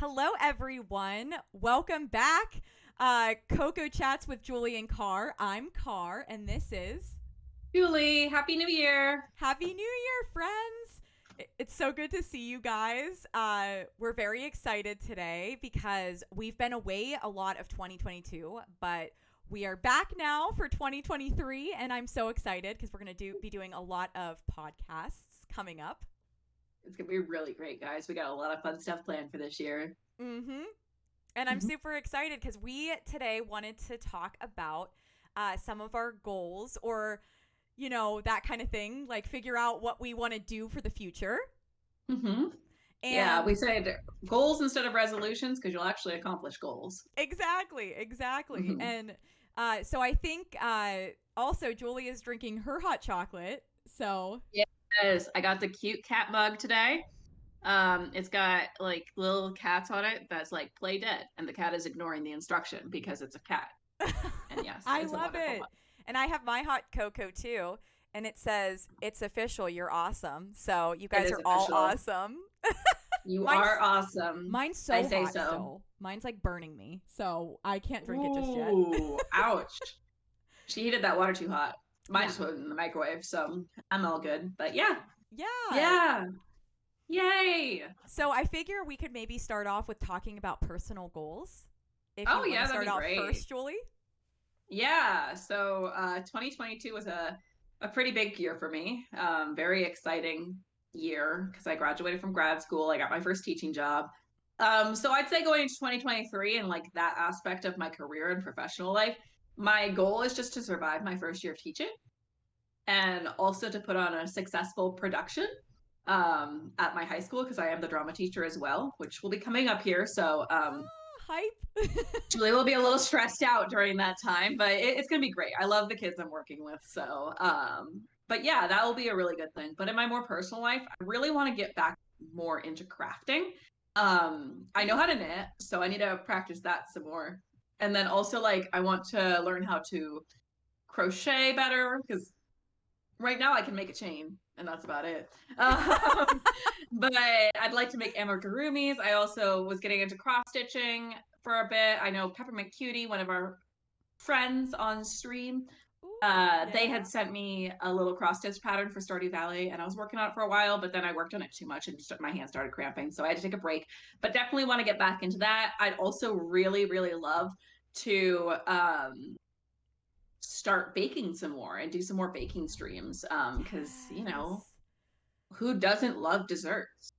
Hello, everyone. Welcome back. Coco Chats with Julie and Carr. I'm Carr, and this is Julie, Happy New Year. Happy New Year, friends. It's so good to see you guys. We're very excited today because we've been away a lot of 2022, but we are back now for 2023, and I'm so excited because we're going to be doing a lot of podcasts coming up. It's gonna be really great, guys. We got a lot of fun stuff planned for this year. Mm-hmm. And I'm super excited because we today wanted to talk about some of our goals or, that kind of thing, like figure out what we want to do for the future. hmm Yeah, And we said goals instead of resolutions because you'll actually accomplish goals. exactly. hmm And so I think also Julie is drinking her hot chocolate. So, Yes, I got the cute cat mug today. It's got like little cats on it that's like play dead, and the cat is ignoring the instruction because it's a cat. And yes, I it's a love wonderful it. mug. And I have my hot cocoa too. And it says, it's official. You're awesome. So you It guys is are all official. awesome. You Mine's are awesome. Mine's I so say hot so. still. Mine's like burning me. So I can't drink it just yet. Ooh, ouch. She heated that water too hot. Mine Yeah. just went in the microwave, so I'm all good. But yeah, Yeah. yeah, yay. So I figure we could maybe start off with talking about personal goals. If you Oh want to yeah, that'd start be off great. first, Julie. Yeah, so 2022 was a pretty big year for me. Very exciting year because I graduated from grad school. I got my first teaching job. So I'd say going into 2023 and like that aspect of my career and professional life, my goal is just to survive my first year of teaching and also to put on a successful production at my high school because I am the drama teacher as well, which will be coming up here. So Hype. Julie will be a little stressed out during that time, but it's going to be great. I love the kids I'm working with. So, but yeah, that will be a really good thing. But in my more personal life, I really want to get back more into crafting. I know how to knit, so I need to practice that some more. And then also, like, I want to learn how to crochet better because right now I can make a chain and that's about it. But I'd like to make amigurumis. I also was getting into cross stitching for a bit. I know Peppermint Cutie, one of our friends on stream, Ooh, they yeah. had sent me a little cross stitch pattern for Stardew Valley, and I was working on it for a while, but then I worked on it too much and my hands started cramping, so I had to take a break. But definitely want to get back into that. I'd also really, really love to start baking some more and do some more baking streams because Yes. who doesn't love desserts?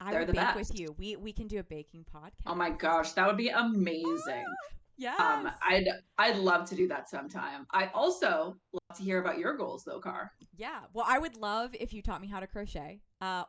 I They're will the bake with best. you. We can do a baking Oh my podcast. gosh, that would be amazing. Ah, yes. I'd love to do that sometime. I also love to hear about your goals though, Car. Yeah. Well, I would love if you taught me how to crochet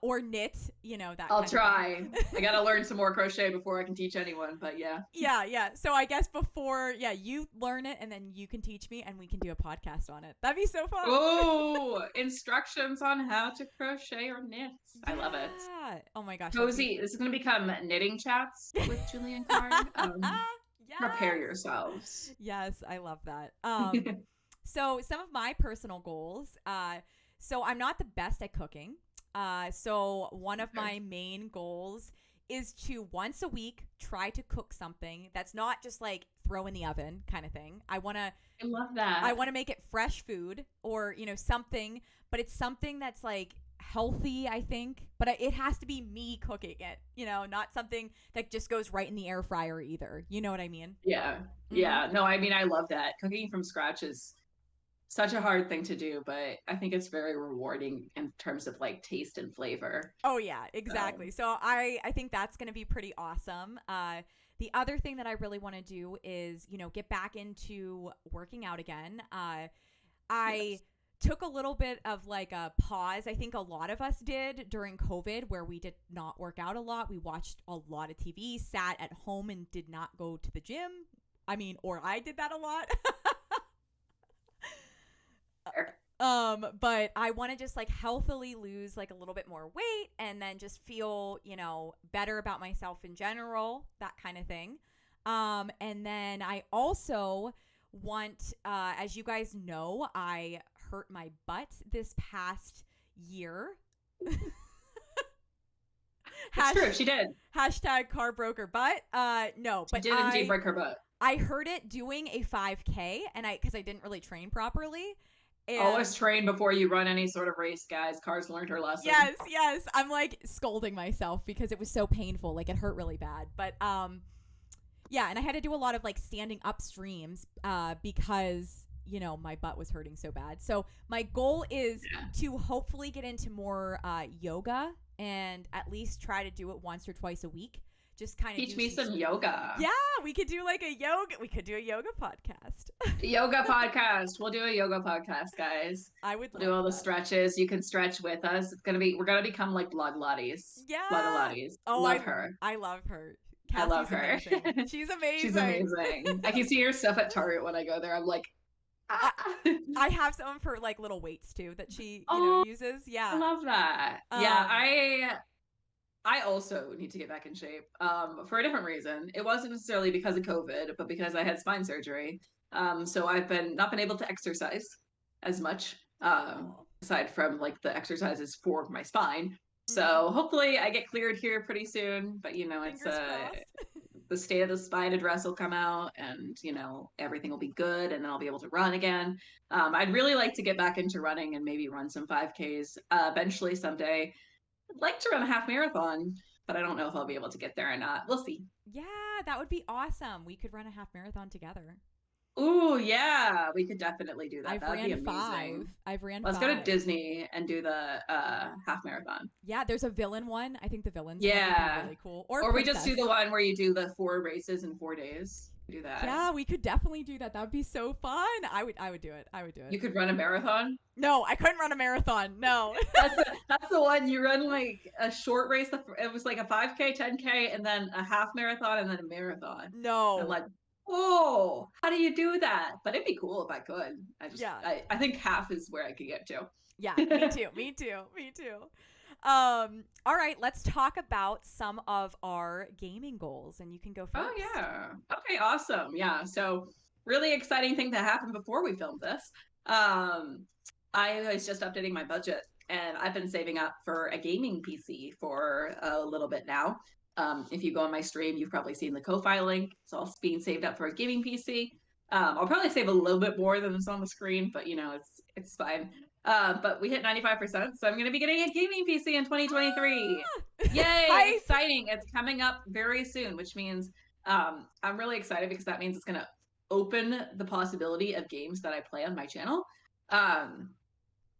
or knit, that I'll kind of thing. try. I gotta learn some more crochet before I can teach anyone, but yeah. Yeah. So I guess before, yeah, you learn it and then you can teach me and we can do a podcast on it. That'd be so fun. Oh, instructions on how to crochet or knit. I love it. Yeah. Oh my gosh, that'd be Cozy. This is gonna become knitting chats with Julian Carr. Prepare yes. yourselves. Yes, I love that. So some of my personal goals. So I'm not the best at cooking. So one of my main goals is to once a week try to cook something that's not just like throw in the oven kind of thing. I love I that. want to make it fresh food or, something, but it's something that's like healthy, I think, but it has to be me cooking it, not something that just goes right in the air fryer either. You know what I mean? Yeah. Mm-hmm. Yeah. No, I mean, I love that. Cooking from scratch is such a hard thing to do, but I think it's very rewarding in terms of like taste and flavor. Oh yeah, So, exactly. So I think that's going to be pretty awesome. The other thing that I really want to do is, get back into working out again. I yes. took a little bit of like a pause. I think a lot of us did during COVID where we did not work out a lot. We watched a lot of TV, sat at home and did not go to the gym. I mean, or I did that a lot. But I want to just like healthily lose like a little bit more weight and then just feel, better about myself in general, that kind of thing. And then I also want, as you guys know, I hurt my butt this past year. It's true. She did. Hashtag car broke her butt. No, She but did indeed break her butt. I heard it doing a 5K, and because I didn't really train properly. And always train before you run any sort of race, guys. Cars learned her lesson. Yes. I'm like scolding myself because it was so painful. Like it hurt really bad. But yeah, and I had to do a lot of like standing up streams because my butt was hurting so bad. So my goal is to hopefully get into more yoga and at least try to do it once or twice a week. Just kind of teach me some yoga. Yeah, we could do we could do a yoga podcast. Yoga podcast. We'll do a yoga podcast, guys. We'll do all the stretches. You can stretch with us. We're gonna become like blood lotties. Yeah. Blood lotties. Oh, love her. I love her. Cassie's I love her. Amazing. She's amazing. She's amazing. I can see her stuff at Target when I go there. I'm like, I have some for like little weights too that she uses. Yeah. I love that. I also need to get back in shape for a different reason. It wasn't necessarily because of COVID, but because I had spine surgery. So I've not been able to exercise as much, aside from like the exercises for my spine. So hopefully I get cleared here pretty soon. But it's the state of the spine address will come out, and everything will be good, and then I'll be able to run again. I'd really like to get back into running and maybe run some 5Ks eventually someday. I'd like to run a half marathon, but I don't know if I'll be able to get there or not. We'll see. Yeah, that would be awesome. We could run a half marathon together. Ooh, yeah, we could definitely do that. That'd be amazing. Let's go to Disney and do the half marathon. Yeah, there's a villain one. I think the villain's one would be really cool. Or we just do the one where you do the 4 races in 4 days. Do that. Yeah, we could definitely do that. That would be so fun. I would do it. You could run a marathon? No, I couldn't run a marathon. No. that's the one you run like a short race. It was like a 5K, 10K, and then a half marathon, and then a marathon. No. I'm like, oh, how do you do that? But it'd be cool if I could. I think half is where I could get to. Yeah, me too. All right, let's talk about some of our gaming goals, and you can go first. Oh yeah. Okay, awesome. Yeah. So really exciting thing to happen before we filmed this. I was just updating my budget, and I've been saving up for a gaming PC for a little bit now. If you go on my stream, you've probably seen the Ko-Fi link. It's all being saved up for a gaming PC. I'll probably save a little bit more than is on the screen, but it's fine. But we hit 95%, so I'm going to be getting a gaming PC in 2023. Yay! Exciting! It's coming up very soon, which means I'm really excited because that means it's going to open the possibility of games that I play on my channel.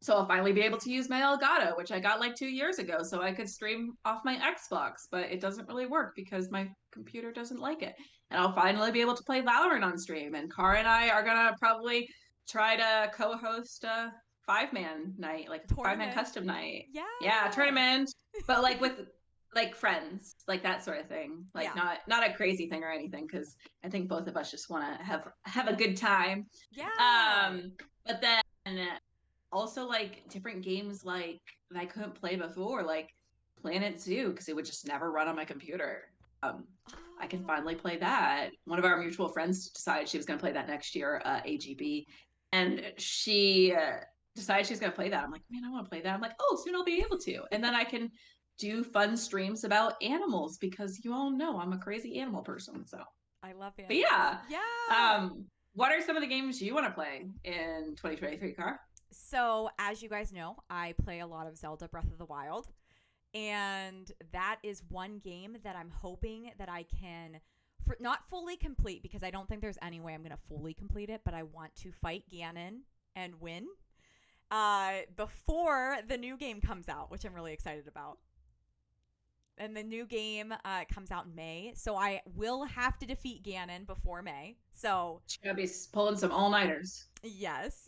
So I'll finally be able to use my Elgato, which I got like 2 years ago, so I could stream off my Xbox, but it doesn't really work because my computer doesn't like it. And I'll finally be able to play Valorant on stream, and Cara and I are going to probably try to co-host a 5-man night, like a 5-man custom night. Yeah, tournament, but like with like friends, like that sort of thing. Like not a crazy thing or anything, because I think both of us just want to have a good time. Yeah. But then also like different games like that I couldn't play before, like Planet Zoo, because it would just never run on my computer. I can finally play that. One of our mutual friends decided she was going to play that next year, AGB, and she decided she was going to play that. I'm like, man, I want to play that. I'm like, oh, soon I'll be able to. And then I can do fun streams about animals, because you all know I'm a crazy animal person. So I love it. But yeah. What are some of the games you want to play in 2023, Car? So as you guys know, I play a lot of Zelda Breath of the Wild. And that is one game that I'm hoping that I can not fully complete, because I don't think there's any way I'm going to fully complete it, but I want to fight Ganon and win before the new game comes out, which I'm really excited about. And the new game comes out in May, so I will have to defeat Ganon before May. So she's gonna be pulling some all-nighters. Yes.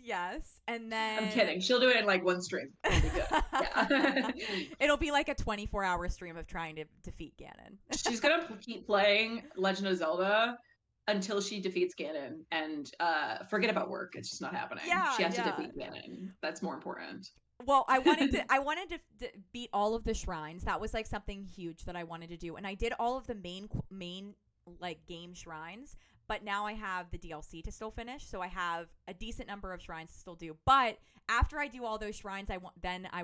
And then I'm kidding. She'll do it in like one stream. It'll be good. Yeah. It'll be like a 24-hour stream of trying to defeat Ganon. She's gonna keep playing Legend of Zelda until she defeats Ganon, and forget about work. It's just not happening. She has to defeat Ganon. That's more important. Well, I wanted to beat all of the shrines. That was like something huge that I wanted to do, and I did all of the main like game shrines. But now I have the DLC to still finish, so I have a decent number of shrines to still do. But after I do all those shrines, I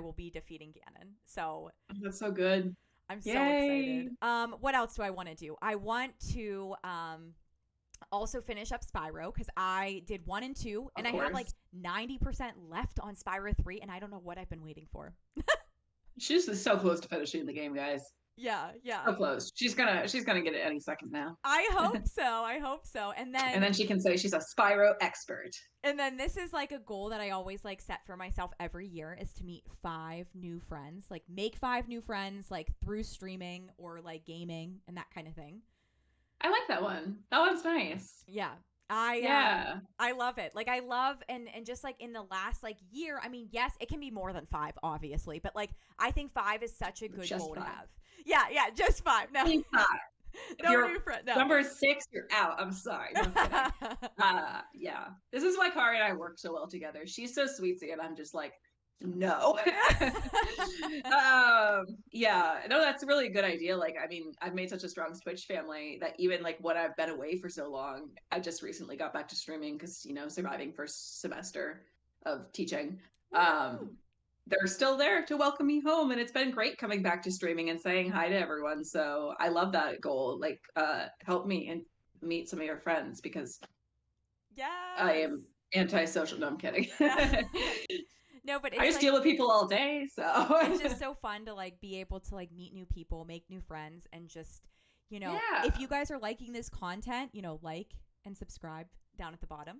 will be defeating Ganon. So that's so good. I'm so Yay. excited. What else do I want to do? I want to also finish up Spyro because I did 1 and 2 Of and I have like course. 90% left on Spyro 3 and I don't know what I've been waiting for. She's just so close to finishing the game, guys. Yeah, yeah. So close. She's gonna get it any second now. I hope so. I hope so. And then she can say she's a Spyro expert. This is like a goal that I always like set for myself every year is to meet 5 new friends, like make 5 new friends like through streaming or like gaming and that kind of thing. I like that one. That one's nice. Yeah. Yeah. I love it. Like I love and just like in the last like year, I mean, yes, it can be more than 5 obviously, but like I think 5 is such a good Just goal 5. to have. Yeah, yeah, just 5. No. Only 5. If No you're new friend. No. number 6, you're out. I'm sorry. No, I'm kidding. Yeah. This is why Kari and I work so well together. She's so sweetsy, and I'm just like, no. Yeah. No, that's a really good idea. Like, I mean, I've made such a strong Twitch family that even like when I've been away for so long, I just recently got back to streaming because, surviving first semester of teaching. Woo! They're still there to welcome me home, and it's been great coming back to streaming and saying hi to everyone. So I love that goal. Like, help me and meet some of your friends because I Yes. am antisocial. No, I'm kidding. No, but I it's just like deal with people all day, so it's just so fun to like be able to like meet new people, make new friends, and just yeah. if you guys are liking this content, like and subscribe down at the bottom.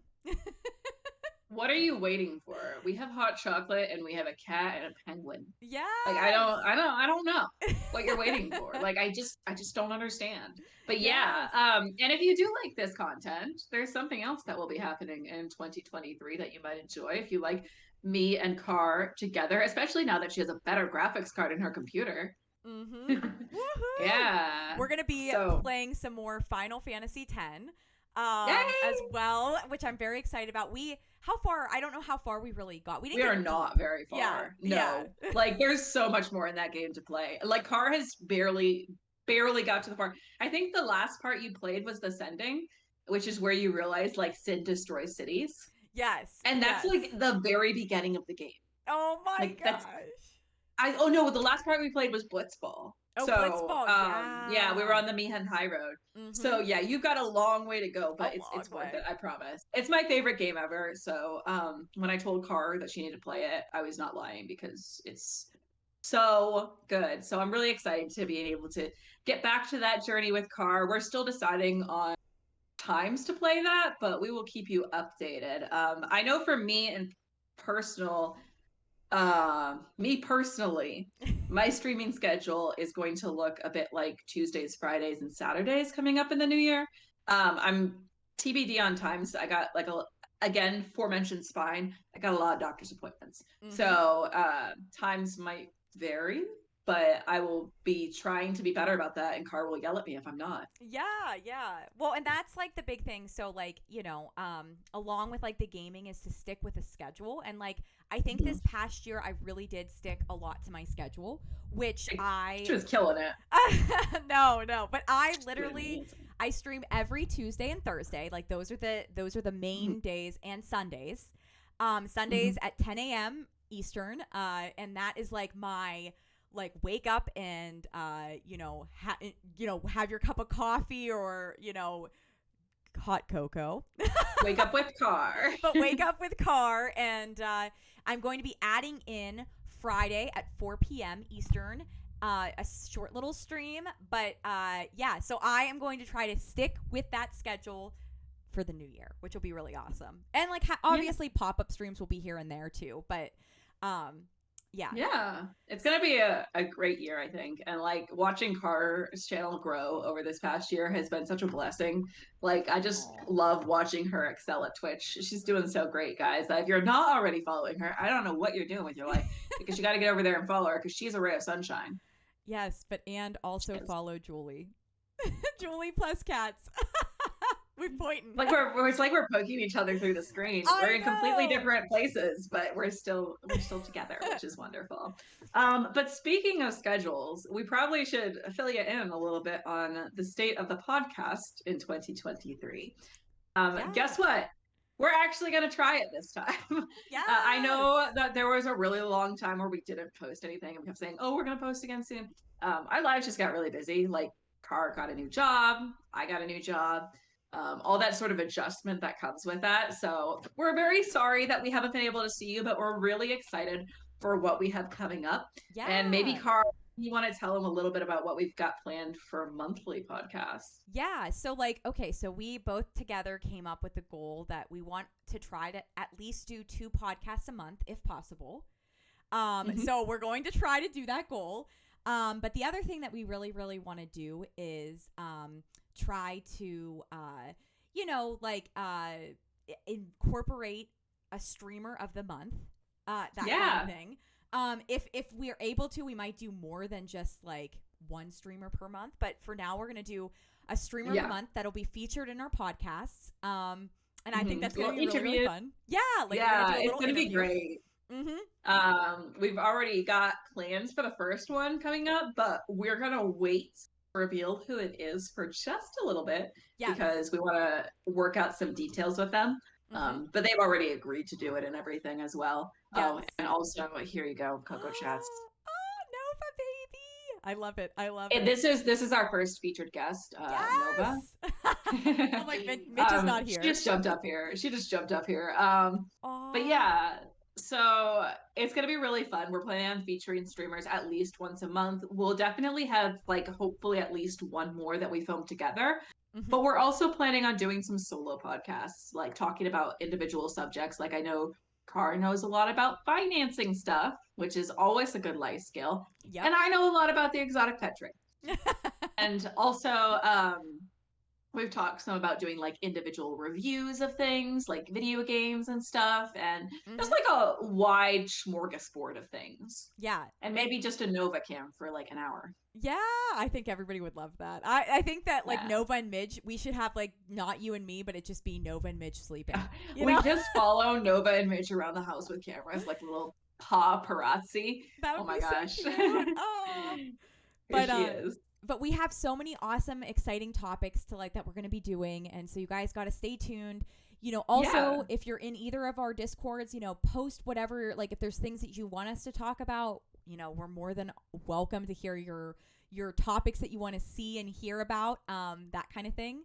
What are you waiting for? We have hot chocolate and we have a cat and a penguin. Yeah. Like I don't know what you're waiting for. Like I just don't understand. But yeah, Yes. and if you do like this content, there's something else that will be happening in 2023 that you might enjoy if you like me and Car together, especially now that she has a better graphics card in her computer. Mm-hmm. Woohoo! Yeah. We're gonna be So, playing some more Final Fantasy X, as yay! well, which I'm very excited about. How far? I don't know how far we really got. We didn't. We are get not deep. very far. Yeah. No. Yeah. Like there's so much more in that game to play. Like Car has barely got to the part. I think the last part you played was the Sending, which is where you realize like Sid destroys cities. Yes. And that's Yes. like the very beginning of the game. Oh my Like gosh. oh no, the last part we played was Blitzball. Oh, So Blitzball. yeah, we were Yeah. on the Mihan High Road. Mm-hmm. So yeah, you've got a long way to go, A but long it's worth way. it, I promise. It's my favorite game ever. So when I told Car that she needed to play it, I was not lying because it's so good. So I'm really excited to be able to get back to that journey with Car. We're still deciding on times to play that, but we will keep you updated. I know for personal me personally, my streaming schedule is going to look a bit like Tuesdays, Fridays, and Saturdays coming up in the new year. I'm TBD on times. I got like again, forementioned spine. I got a lot of doctor's appointments. Mm-hmm. So times might vary, but I will be trying to be better about that, and Car will yell at me if I'm not. Yeah, yeah. Well, and that's like the big thing. So like, along with like the gaming is to stick with a schedule. And like I think this past year I really did stick a lot to my schedule, which She was killing it. No, but I literally I stream every Tuesday and Thursday. Like those are the main days, and Sundays. Sundays at 10 a.m. Eastern. And that is like my like wake up and have your cup of coffee or hot cocoa. Wake up with Car. But wake up with Car, and I'm going to be adding in Friday at 4 p.m. Eastern, a short little stream. But yeah, so I am going to try to stick with that schedule for the new year, which will be really awesome. And like obviously pop-up streams will be here and there too, but yeah, it's gonna be a great year, I think. And like watching Car's channel grow over this past year has been such a blessing. Like I just love watching her excel at Twitch. She's doing so great, guys. If you're not already following her, I don't know what you're doing with your life, because you got to get over there and follow her, because she's a ray of sunshine. Yes, and also follow Julie. Julie plus cats. We're pointing. Like it's like we're poking each other through the screen. We're in completely different places, but we're still together, which is wonderful. But speaking of schedules, we probably should fill you in a little bit on the state of the podcast in 2023. Guess what? We're actually going to try it this time. Yeah. I know that there was a really long time where we didn't post anything and we kept saying, oh, we're going to post again soon. our lives just got really busy. Like, Car got a new job, I got a new job, all that sort of adjustment that comes with that. So we're very sorry that we haven't been able to see you, but we're really excited for what we have coming up. And maybe, Yeah. Car, you want to tell them a little bit about what we've got planned for monthly podcasts? Yeah. So, like, okay, so we both together came up with the goal that we want to try to at least do 2 podcasts a month if possible. Mhm. So we're going to try to do that goal. But the other thing that we really, really want to do is try to, incorporate a streamer of the month, that kind of Yeah. thing. If we're able to, we might do more than just like one streamer per month. But for now, we're gonna do a streamer of the Yeah. month that'll be featured in our podcasts. And I think Mhm. that's gonna Little be really, really interview. fun. Yeah, like we're gonna Yeah, do a it's little gonna be interview. great. Mm-hmm. We've already got plans for the first one coming up, but we're gonna wait to reveal who it is for just a little bit Yes. because we want to work out some details with them. Mm-hmm. But they've already agreed to do it and everything as well. Yes. Oh, and also here you go, Coco Chats. Oh, Nova baby. I love it. I love And it. this is our first featured guest, Nova. Yes. I'm like, Mitch is not She here. just jumped up here. She just jumped up here. But Aw. yeah, so it's gonna be really fun. We're planning on featuring streamers at least once a month. We'll definitely have like hopefully at least one more that we film together. Mm-hmm. But we're also planning on doing some solo podcasts, like talking about individual subjects. Like I know Car knows a lot about financing stuff, which is always a good life skill. Yep. And I know a lot about the exotic pet trade. And also, we've talked some about doing like individual reviews of things like video games and stuff, and just Mm-hmm. like a wide smorgasbord of things. Yeah. And maybe just a Nova Cam for like an hour. Yeah, I think everybody would love that. I think that like Yeah. Nova and Midge, we should have like not you and me, but it just be Nova and Midge sleeping. You We know? just follow Nova and Mitch around the house with cameras like little paparazzi. That Oh would my be so gosh. cute. Oh. Here But she is. we have so many awesome exciting topics to like that we're going to be doing, and so you guys got to stay tuned. Also, Yeah. if you're in either of our discords, post whatever, like if there's things that you want us to talk about, we're more than welcome to hear your topics that you want to see and hear about, that kind of thing.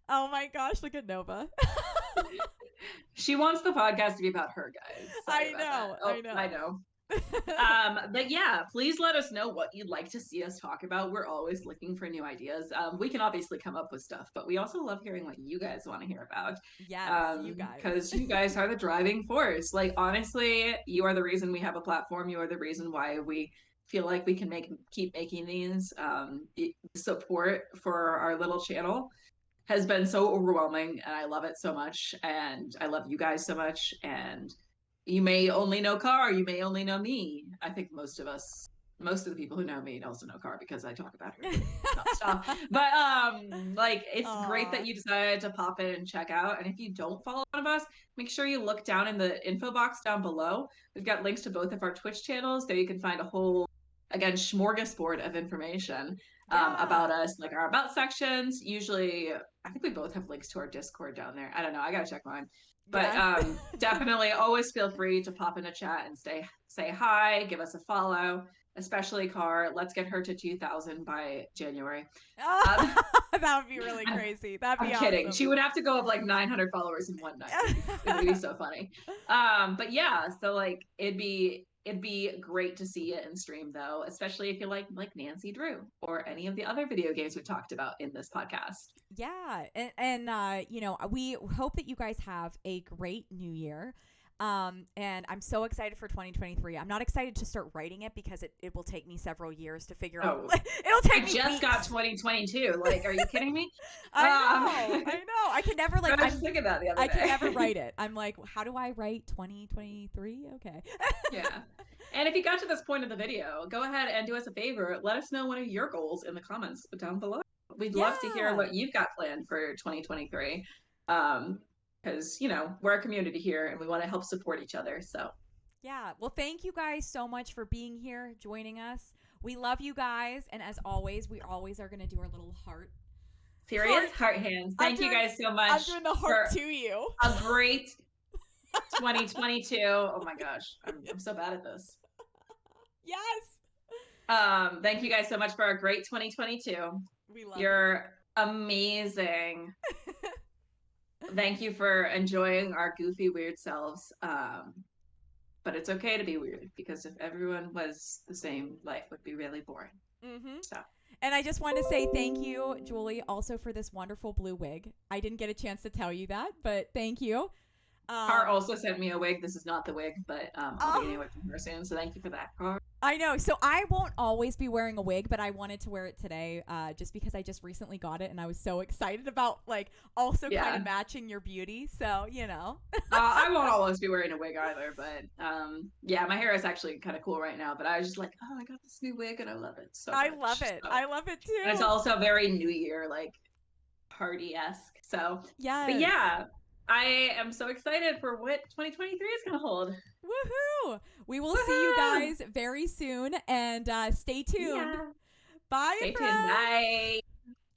Oh my gosh, look at Nova. She wants the podcast to be about her, guys. Sorry I about that. know, Oh, I know. I know. But yeah, please let us know what you'd like to see us talk about. We're always looking for new ideas. We can obviously come up with stuff, but we also love hearing what you guys want to hear about. Yes, you guys. Because you guys are the driving force. Like, honestly, you are the reason we have a platform. You are the reason why we feel like we can keep making these. Support for our little channel has been so overwhelming, and I love it so much, and I love you guys so much. And you may only know Car, you may only know me. I think most of the people who know me also know Car because I talk about her nonstop. But like it's great that Aw. you decided to pop in and check out. And if you don't follow one of us, make sure you look down in the info box down below. We've got links to both of our Twitch channels. There you can find a whole again smorgasbord of information about Yeah. us, like our about sections. Usually, I think we both have links to our Discord down there. I don't know. I gotta check mine. But Yeah. definitely always feel free to pop in a chat and say hi, give us a follow, especially Car. Let's get her to 2,000 by January. Um, That would be really I'm, crazy. That'd I'm be kidding. awesome. She would have to go up like 900 followers in one night. It would be so funny. But yeah, so like it'd be great to see it in stream though, especially if you like Nancy Drew or any of the other video games we talked about in this podcast. Yeah, and we hope that you guys have a great new year. And I'm so excited for 2023. I'm not excited to start writing it because it will take me several years to figure out. Oh, It'll I take me just weeks. got 2022. Like, are you kidding me? I know. I can never like. I was just thinking that the other I day. can never write it. I'm like, how do I write 2023? Okay. Yeah. And if you got to this point of the video, go ahead and do us a favor. Let us know one of your goals in the comments down below. We'd love to hear Yeah. what you've got planned for 2023. Because, we're a community here and we want to help support each other. So, Yeah. Well, thank you guys so much for being here, joining us. We love you guys, and as always, we always are going to do our little heart. serious heart hands. Thank you guys so much. I'm doing the heart for to you. a great 2022. Oh my gosh. I'm so bad at this. Yes. Thank you guys so much for a great 2022. We love You're amazing. Thank you for enjoying our goofy, weird selves. But it's okay to be weird because if everyone was the same, life would be really boring. you. So, And I just want to say thank you, Julie, also for this wonderful blue wig. I didn't get a chance to tell you that, but thank you. Car also sent me a wig. This is not the wig, but I'll be getting Oh, a wig from her soon. So thank you for that, Car. I know. So I won't always be wearing a wig, but I wanted to wear it today just because I just recently got it and I was so excited about like also kind Yeah. of matching your beauty. So, you know. I won't always be wearing a wig either, but yeah, my hair is actually kind of cool right now. But I was just like, oh, I got this new wig and I love it so I love much. it. So, I love it and it's too. also very New Year, like party-esque. So, but Yes. yeah, I am so excited for what 2023 is gonna hold. Woohoo. We will see you Woohoo! guys very soon and stay tuned. Yeah. Bye, Stay tuned. friends. Bye.